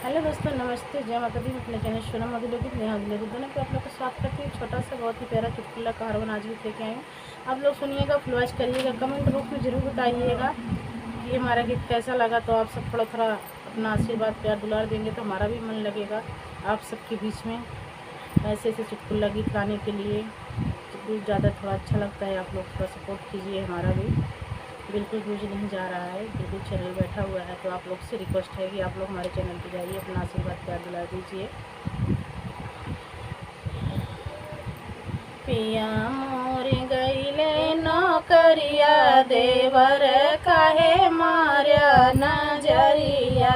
Hello दोस्तों, नमस्ते। जय माता दी। अपने चैनल सोनम मधुलोकित नेहा मधुलोकित दोनों पे आप लोग को स्वागत करती हूँ। छोटा सा बहुत ही प्यारा चुटकुला कहावन आज भी लेके आए हैं। आप लोग सुनिएगा, फुलवाइज करिएगा, कमेंट बॉक्स में ज़रूर बताइएगा कि हमारा गीत कैसा लगा। तो आप सब थोड़ा थोड़ा अपना आशीर्वाद प्यार दुलार देंगे तो हमारा भी मन लगेगा आप सबके बीच में ऐसे ऐसे चुटकुला गीत लाने के लिए। तो ज़्यादा थोड़ा अच्छा लगता है, आप लोग थोड़ा सपोर्ट कीजिए। हमारा भी बिल्कुल व्यूज नहीं जा रहा है, बिल्कुल चैनल बैठा हुआ है। तो आप लोग से रिक्वेस्ट है कि आप लोग हमारे चैनल पे जाइए, अपना आशीर्वाद प्यार दिला दीजिए। पिया मोर गईले नौकरिया, देवर काहे मार्या नजरिया।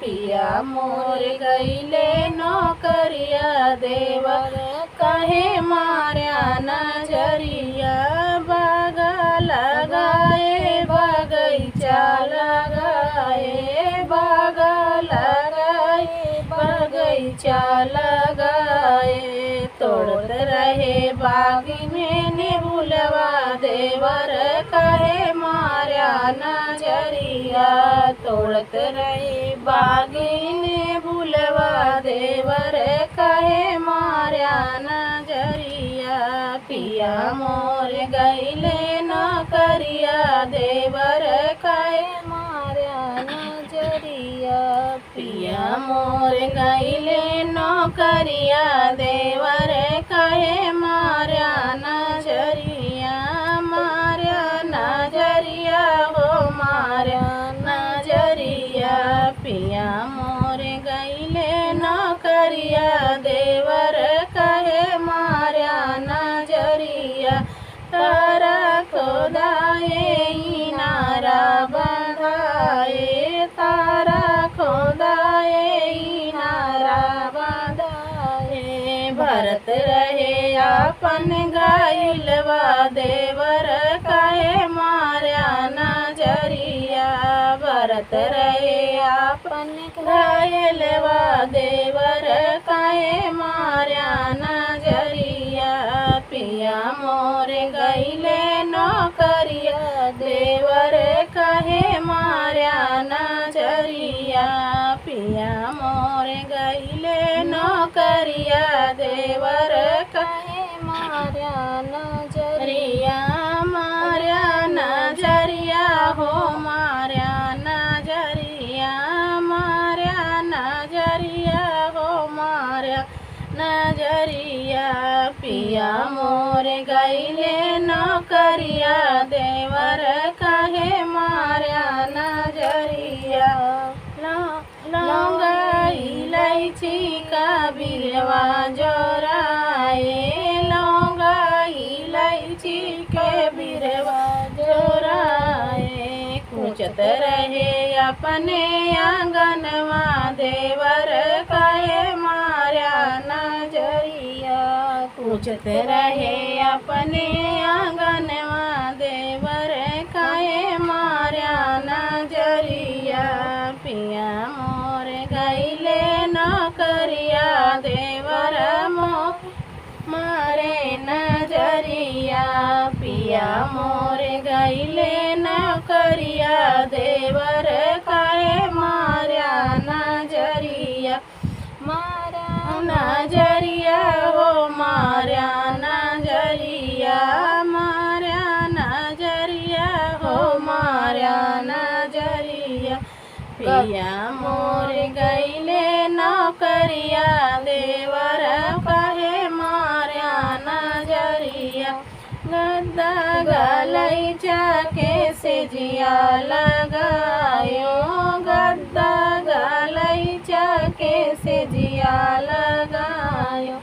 पिया मोर गईले नौकरिया, देवर काहे मार्या नजरिया। बागा लगाए बगीचा लगाए, बागा लगाए बगीचा लगाए। तोड़त रहे बागी में नेबुलवा, देवर काहे मार्या नजरिया। तोड़त रहे बागी नेबुलवा, देवर काहे मार्या नजरिया। पिया मोर गईले नौकरिया, देवर काहे मार्या नजरिया। पिया मोर गईले नौकरिया, देवर काहे मार्या नजरिया। मार्या नजरिया हो मार्या नजरिया। पिया मोर गईले नौकरिया, देवर काहे मार्या नजरिया। तारा खोदाए इनारा बंधाए, तारा खोदाए इनारा बंधाए। भरत रहे आपन गाइलवा, देवर काहे मार्या नजरिया। भरत रहे आपन गाइलवा, देवर काहे मार्या नजरिया। पिया मोर गईले नौकरिया, देवर काहे मार्या नजरिया। पिया मोर गईले नौकरिया, देवर काहे मार्या नजरिया। मार्या नजरिया हो मार्या नजरिया। मार्या नजरिया हो मार्या नजरिया। पिया मोर गईले नौकरिया, देवर काहे मार्या नजरिया। लौंगा इलायची का बिरवा जोराए, लौंगा इलायची के बिरवा जोराए। कुचत रहे अपने आंगनवा, देवर काहे मार्या नजरिया। कुचत रहे अपने आंगनवा, देवर काहे मार्या नजरिया। पिया मोर गईले नौकरिया, देवर मारे नजरिया। पिया मोर गईले नौकरिया, देवर काहे मार्या नजरिया। मार्या नजरिया हो मार्या नजरिया। मार्या नजरिया हो मार्या नजरिया। पिया मोर गईले नौकरिया, देवर काहे मार्या नजरिया। गद्दा गलैचा के सेजिया लगायो, गद्दा गलैचा के सेजिया लगायो।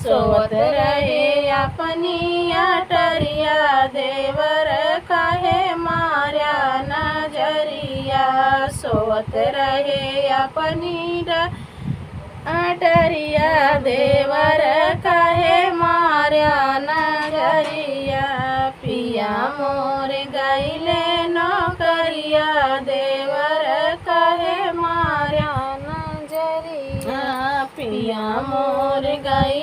सोवत रहे अपनी अटरिया, देवर काहे मार्या नजरिया। सोवत रहे अपनी अटरिया, देवर काहे मार्या नजरिया। पिया मोर गईले नौकरिया, देवर काहे मार्या नजरिया। पिया मोर गई